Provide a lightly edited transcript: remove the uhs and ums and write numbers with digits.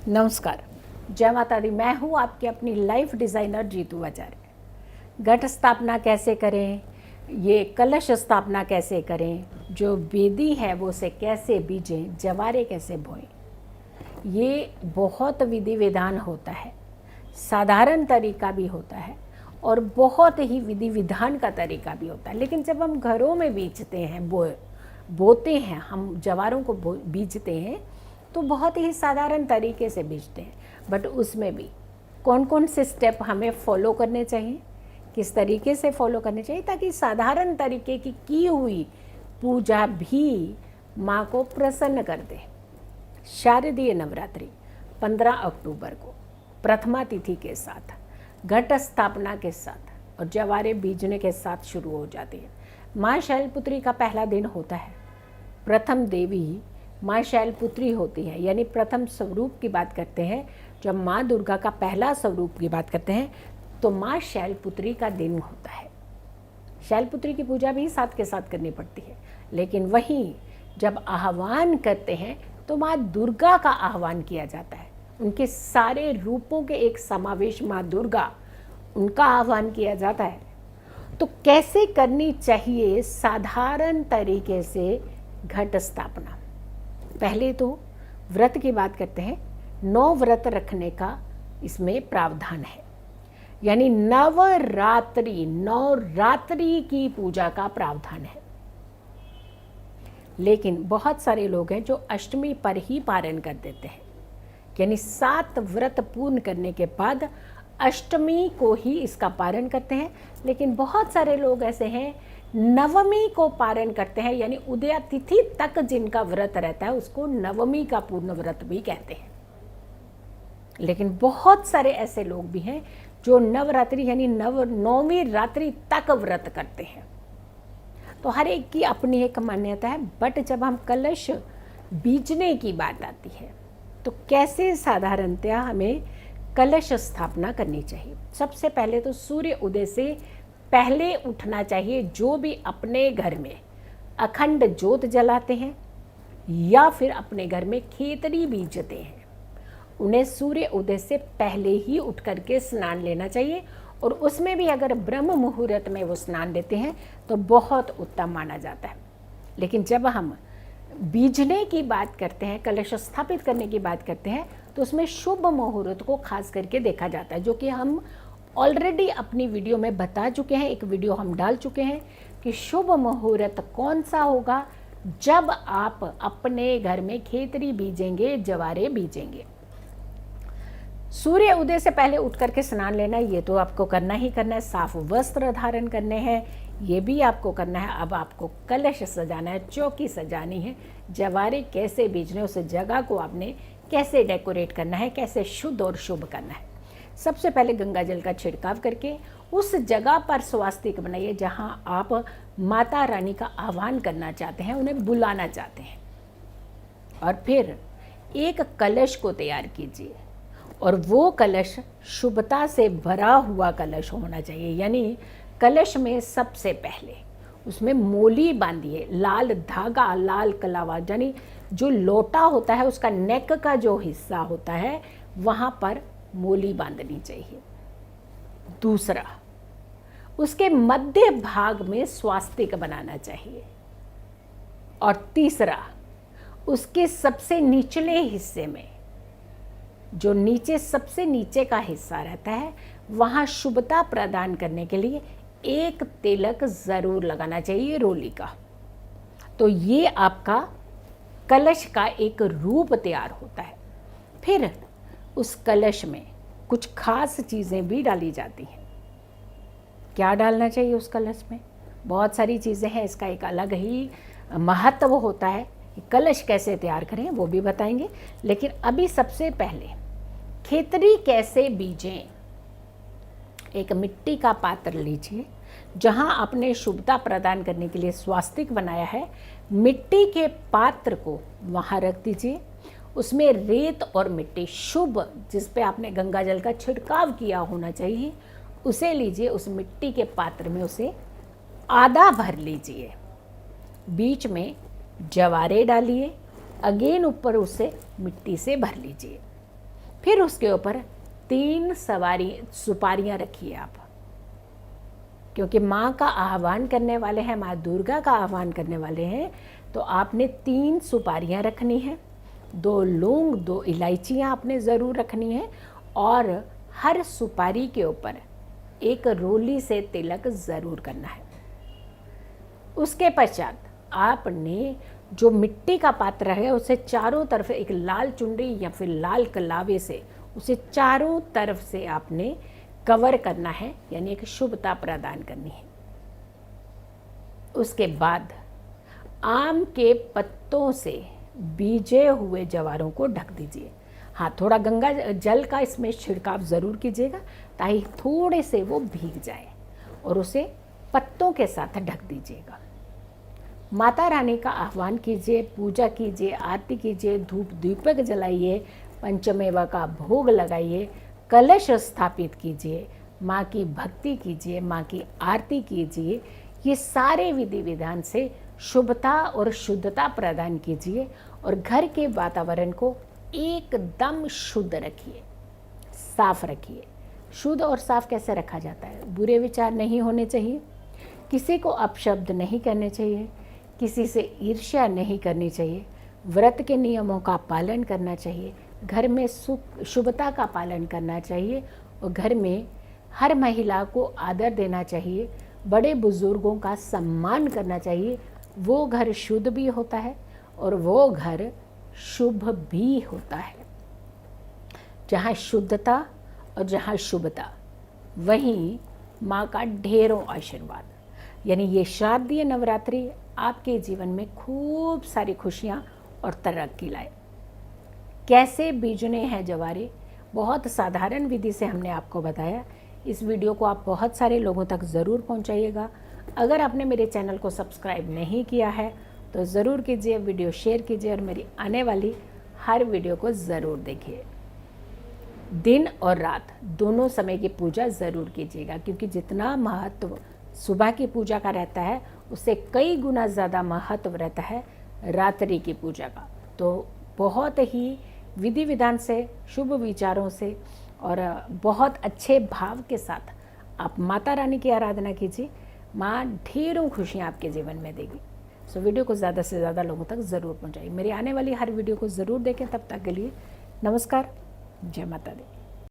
नमस्कार, जय माता दी। मैं हूँ आपकी अपनी लाइफ डिज़ाइनर जीतू आचार्य। घट स्थापना कैसे करें, ये कलश स्थापना कैसे करें, जो वेदी है वो उसे कैसे बीजें, जवारे कैसे बोएं, ये बहुत विधि विधान होता है। साधारण तरीका भी होता है और बहुत ही विधि विधान का तरीका भी होता है। लेकिन जब हम घरों में बीजते हैं, बोते हैं, हम जवारों को बीजते हैं तो बहुत ही साधारण तरीके से बीजते हैं। बट उसमें भी कौन कौन से स्टेप हमें फॉलो करने चाहिए, किस तरीके से फॉलो करने चाहिए, ताकि साधारण तरीके की हुई पूजा भी माँ को प्रसन्न कर दे। शारदीय नवरात्रि 15 अक्टूबर को प्रथमा तिथि के साथ, घट स्थापना के साथ और जवारे बीजने के साथ शुरू हो जाती है। माँ शैलपुत्री का पहला दिन होता है। प्रथम देवी माँ शैलपुत्री होती है, यानी प्रथम स्वरूप की बात करते हैं। जब माँ दुर्गा का पहला स्वरूप की बात करते हैं तो माँ शैलपुत्री का दिन होता है। शैलपुत्री की पूजा भी साथ के साथ करनी पड़ती है, लेकिन वहीं जब आह्वान करते हैं तो माँ दुर्गा का आह्वान किया जाता है। उनके सारे रूपों के एक समावेश माँ दुर्गा, उनका आह्वान किया जाता है। तो कैसे करनी चाहिए साधारण तरीके से घट स्थापना? पहले तो व्रत की बात करते हैं। 9 व्रत रखने का इसमें प्रावधान है, यानी नवरात्रि की पूजा का प्रावधान है। लेकिन बहुत सारे लोग हैं जो अष्टमी पर ही पारण कर देते हैं, यानी 7 व्रत पूर्ण करने के बाद अष्टमी को ही इसका पारण करते हैं। लेकिन बहुत सारे लोग ऐसे हैं नवमी को पारण करते हैं, यानी उदया तिथि तक जिनका व्रत रहता है उसको नवमी का पूर्ण व्रत भी कहते हैं। लेकिन बहुत सारे ऐसे लोग भी हैं जो नवरात्रि यानी नौवीं रात्रि तक व्रत करते हैं। तो हर एक की अपनी एक मान्यता है। बट जब हम कलश बीजने की बात आती है तो कैसे साधारणतया हमें कलश स्थापना करनी चाहिए? सबसे पहले तो सूर्य उदय से पहले उठना चाहिए। जो भी अपने घर में अखंड ज्योत जलाते हैं या फिर अपने घर में खेतरी बीजते हैं, उन्हें सूर्य उदय से पहले ही उठ करके स्नान लेना चाहिए। और उसमें भी अगर ब्रह्म मुहूर्त में वो स्नान लेते हैं तो बहुत उत्तम माना जाता है। लेकिन जब हम बीजने की बात करते हैं, कलश स्थापित करने की बात करते हैं, तो उसमें शुभ मुहूर्त को खास करके देखा जाता है, जो कि हम ऑलरेडी अपनी वीडियो में बता चुके हैं। एक वीडियो हम डाल चुके हैं कि शुभ मुहूर्त कौन सा होगा जब आप अपने घर में खेतरी बीजेंगे, जवारे बीजेंगे। सूर्य उदय से पहले उठ करके स्नान लेना, ये तो आपको करना ही करना है। साफ वस्त्र धारण करने हैं, ये भी आपको करना है। अब आपको कलश सजाना है, चौकी सजानी है, जवारे कैसे बीजने, उस जगह को आपने कैसे डेकोरेट करना है, कैसे शुद्ध और शुभ करना है। सबसे पहले गंगा जल का छिड़काव करके उस जगह पर स्वास्तिक बनाइए जहां आप माता रानी का आह्वान करना चाहते हैं, उन्हें बुलाना चाहते हैं। और फिर एक कलश को तैयार कीजिए और वो कलश शुभता से भरा हुआ कलश होना चाहिए। यानी कलश में सबसे पहले उसमें मोली बांधिए, लाल धागा, लाल कलावा, यानी जो लोटा होता है उसका नेक का जो हिस्सा होता है वहाँ पर मोली बांधनी चाहिए। दूसरा, उसके मध्य भाग में स्वास्तिक बनाना चाहिए। और तीसरा, उसके सबसे निचले हिस्से में, जो नीचे सबसे नीचे का हिस्सा रहता है, वहाँ शुभता प्रदान करने के लिए एक तिलक ज़रूर लगाना चाहिए, रोली का। तो ये आपका कलश का एक रूप तैयार होता है। फिर उस कलश में कुछ खास चीज़ें भी डाली जाती हैं। क्या डालना चाहिए उस कलश में? बहुत सारी चीज़ें हैं, इसका एक अलग ही महत्व होता है। कलश कैसे तैयार करें वो भी बताएंगे। लेकिन अभी सबसे पहले खेतरी कैसे बीजें। एक मिट्टी का पात्र लीजिए जहां आपने शुभता प्रदान करने के लिए स्वास्तिक बनाया है। मिट्टी के पात्र को वहां रख दीजिए। उसमें रेत और मिट्टी शुभ, जिस पे आपने गंगा जल का छिड़काव किया होना चाहिए, उसे लीजिए। उस मिट्टी के पात्र में उसे आधा भर लीजिए। बीच में जवारे डालिए, अगेन ऊपर उसे मिट्टी से भर लीजिए। फिर उसके ऊपर 3 सुपारियां रखिए आप, क्योंकि माँ का आह्वान करने वाले हैं, माँ दुर्गा का आह्वान करने वाले हैं, तो आपने 3 सुपारियां रखनी है, 2 लौंग, 2 इलायचियाँ आपने ज़रूर रखनी है, और हर सुपारी के ऊपर एक रोली से तिलक ज़रूर करना है। उसके पश्चात आपने जो मिट्टी का पात्र है उसे चारों तरफ एक लाल चुनरी या फिर लाल कलावे से उसे चारों तरफ से आपने कवर करना है, यानी एक शुभता प्रदान करनी है। उसके बाद आम के पत्तों से बीजे हुए जवारों को ढक दीजिए। हाँ, थोड़ा गंगा जल का इसमें छिड़काव ज़रूर कीजिएगा ताकि थोड़े से वो भीग जाए, और उसे पत्तों के साथ ढक दीजिएगा। माता रानी का आह्वान कीजिए, पूजा कीजिए, आरती कीजिए, धूप दीपक जलाइए, पंचमेवा का भोग लगाइए, कलश स्थापित कीजिए, माँ की भक्ति कीजिए, माँ की आरती कीजिए। ये सारे विधि विधान से शुभता और शुद्धता प्रदान कीजिए, और घर के वातावरण को एकदम शुद्ध रखिए, साफ रखिए। शुद्ध और साफ कैसे रखा जाता है? बुरे विचार नहीं होने चाहिए, किसी को अपशब्द नहीं करने चाहिए, किसी से ईर्ष्या नहीं करनी चाहिए, व्रत के नियमों का पालन करना चाहिए, घर में शुभता का पालन करना चाहिए, और घर में हर महिला को आदर देना चाहिए, बड़े बुजुर्गों का सम्मान करना चाहिए। वो घर शुद्ध भी होता है और वो घर शुभ भी होता है। जहाँ शुद्धता और जहाँ शुभता, वहीं माँ का ढेरों आशीर्वाद। यानी ये शारदीय नवरात्रि आपके जीवन में खूब सारी खुशियाँ और तरक्की लाए। कैसे बीजने हैं जवारे, बहुत साधारण विधि से हमने आपको बताया। इस वीडियो को आप बहुत सारे लोगों तक ज़रूर पहुंचाइएगा। अगर आपने मेरे चैनल को सब्सक्राइब नहीं किया है तो ज़रूर कीजिए, वीडियो शेयर कीजिए, और मेरी आने वाली हर वीडियो को ज़रूर देखिए। दिन और रात दोनों समय की पूजा ज़रूर कीजिएगा, क्योंकि जितना महत्व सुबह की पूजा का रहता है उससे कई गुना ज़्यादा महत्व रहता है रात्रि की पूजा का। तो बहुत ही विधि विधान से, शुभ विचारों से और बहुत अच्छे भाव के साथ आप माता रानी की आराधना कीजिए। माँ ढेरों खुशियाँ आपके जीवन में देगी। सो वीडियो को ज़्यादा से ज़्यादा लोगों तक ज़रूर पहुँचाइए। मेरी आने वाली हर वीडियो को ज़रूर देखें। तब तक के लिए नमस्कार, जय माता दी।